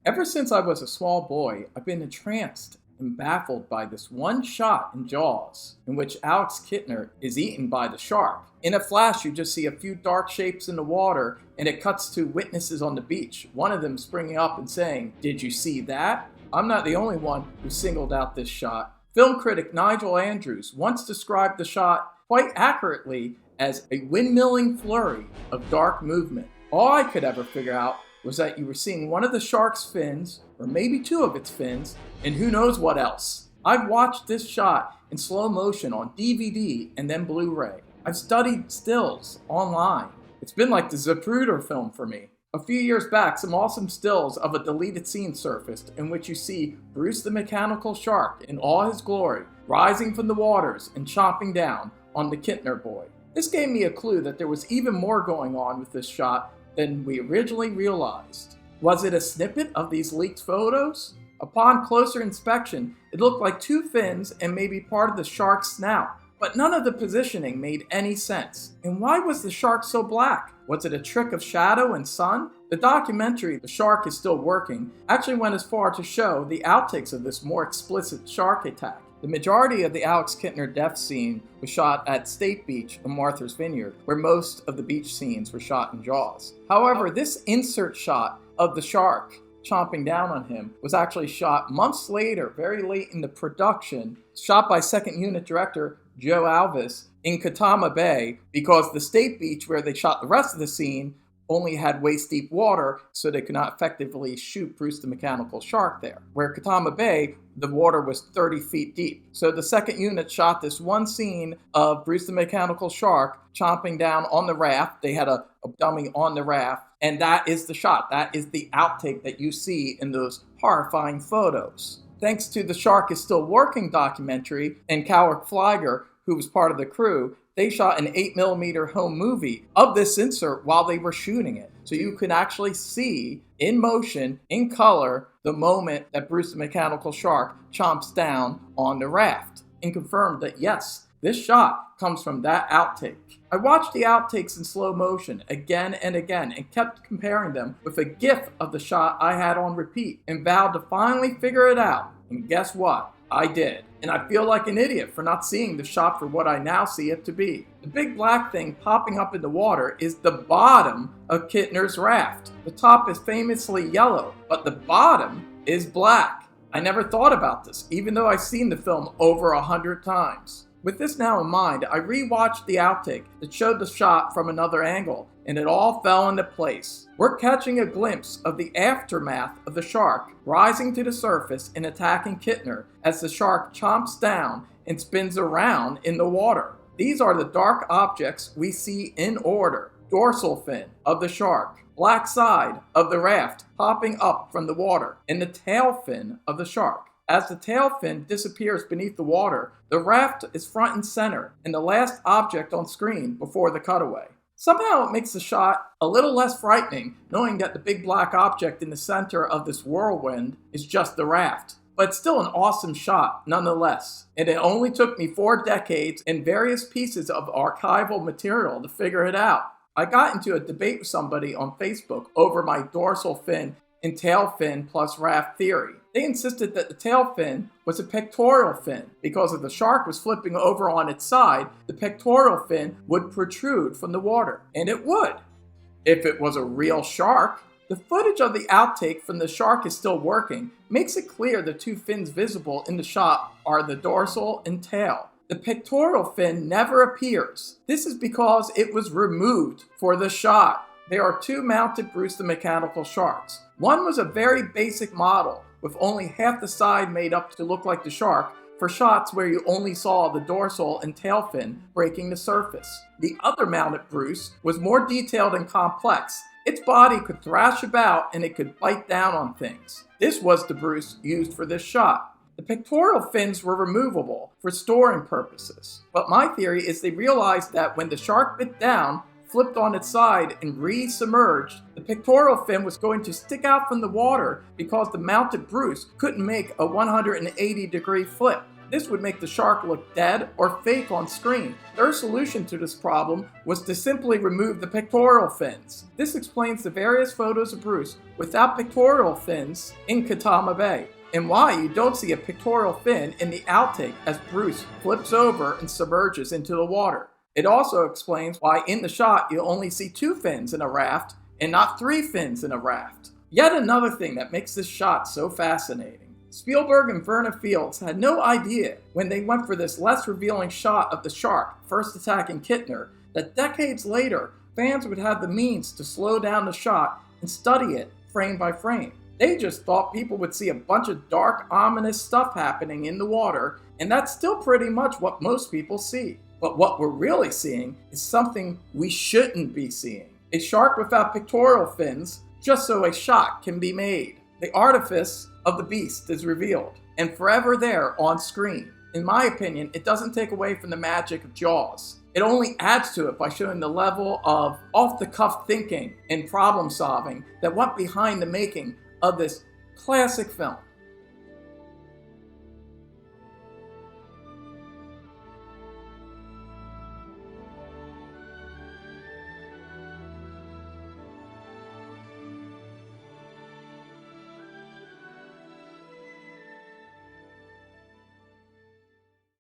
Ever since I was a small boy, I've been entranced and baffled by this one shot in Jaws, in which Alex Kintner is eaten by the shark. In a flash, you just see a few dark shapes in the water, and it cuts to witnesses on the beach, one of them springing up and saying, "Did you see that?" I'm not the only one who singled out this shot. Film critic Nigel Andrews once described the shot quite accurately as a windmilling flurry of dark movement. All I could ever figure out was that you were seeing one of the shark's fins, or maybe two of its fins, and who knows what else. I've watched this shot in slow motion on DVD and then Blu-ray. I've studied stills online. It's been like the Zapruder film for me. A few years back, some awesome stills of a deleted scene surfaced in which you see Bruce the mechanical shark in all his glory, rising from the waters and chomping down on the Kintner boy. This gave me a clue that there was even more going on with this shot than we originally realized. Was it a snippet of these leaked photos? Upon closer inspection, it looked like two fins and maybe part of the shark's snout, but none of the positioning made any sense. And why was the shark so black? Was it a trick of shadow and sun? The documentary, The Shark Is Still Working, actually went as far to show the outtakes of this more explicit shark attack. The majority of the Alex Kintner death scene was shot at State Beach in Martha's Vineyard, where most of the beach scenes were shot in Jaws. However, this insert shot of the shark chomping down on him was actually shot months later, very late in the production, shot by second unit director Joe Alvis in Katama Bay, because the State Beach where they shot the rest of the scene only had waist-deep water, so they could not effectively shoot Bruce the mechanical shark there. Where Katama Bay, the water was 30 feet deep. So the second unit shot this one scene of Bruce the mechanical shark chomping down on the raft. They had a dummy on the raft, and that is the shot. That is the outtake that you see in those horrifying photos. Thanks to The Shark Is Still Working documentary and Coward Flieger, who was part of the crew, they shot an 8mm home movie of this insert while they were shooting it. So you can actually see in motion, in color, the moment that Bruce the mechanical shark chomps down on the raft, and confirmed that yes, this shot comes from that outtake. I watched the outtakes in slow motion again and again and kept comparing them with a GIF of the shot I had on repeat and vowed to finally figure it out. And guess what? I did. And I feel like an idiot for not seeing the shot for what I now see it to be. The big black thing popping up in the water is the bottom of Kintner's raft. The top is famously yellow, but the bottom is black. I never thought about this, even though I've seen the film over 100 times. With this now in mind, I rewatched the outtake that showed the shot from another angle, and it all fell into place. We're catching a glimpse of the aftermath of the shark rising to the surface and attacking Kintner as the shark chomps down and spins around in the water. These are the dark objects we see in order. Dorsal fin of the shark, black side of the raft popping up from the water, and the tail fin of the shark. As the tail fin disappears beneath the water, the raft is front and center and the last object on screen before the cutaway. Somehow it makes the shot a little less frightening, knowing that the big black object in the center of this whirlwind is just the raft. But it's still an awesome shot nonetheless. And it only took me 4 decades and various pieces of archival material to figure it out. I got into a debate with somebody on Facebook over my dorsal fin and tail fin plus raft theory. They insisted that the tail fin was a pectoral fin. Because if the shark was flipping over on its side, the pectoral fin would protrude from the water. And it would, if it was a real shark. The footage of the outtake from The Shark Is Still Working makes it clear the two fins visible in the shot are the dorsal and tail. The pectoral fin never appears. This is because it was removed for the shot. There are 2 mounted Bruce the mechanical sharks. One was a very basic model, with only half the side made up to look like the shark, for shots where you only saw the dorsal and tail fin breaking the surface. The other mounted Bruce was more detailed and complex. Its body could thrash about and it could bite down on things. This was the Bruce used for this shot. The pectoral fins were removable for storing purposes, but my theory is they realized that when the shark bit down, flipped on its side and re-submerged, the pectoral fin was going to stick out from the water because the mounted Bruce couldn't make a 180-degree flip. This would make the shark look dead or fake on screen. Their solution to this problem was to simply remove the pectoral fins. This explains the various photos of Bruce without pectoral fins in Katama Bay, and why you don't see a pectoral fin in the outtake as Bruce flips over and submerges into the water. It also explains why in the shot you only see 2 fins in a raft and not 3 fins in a raft. Yet another thing that makes this shot so fascinating. Spielberg and Verna Fields had no idea when they went for this less revealing shot of the shark first attacking Kintner that decades later fans would have the means to slow down the shot and study it frame by frame. They just thought people would see a bunch of dark, ominous stuff happening in the water, and that's still pretty much what most people see. But what we're really seeing is something we shouldn't be seeing. A shark without pectoral fins, just so a shot can be made. The artifice of the beast is revealed, and forever there on screen. In my opinion, it doesn't take away from the magic of Jaws. It only adds to it by showing the level of off-the-cuff thinking and problem-solving that went behind the making of this classic film.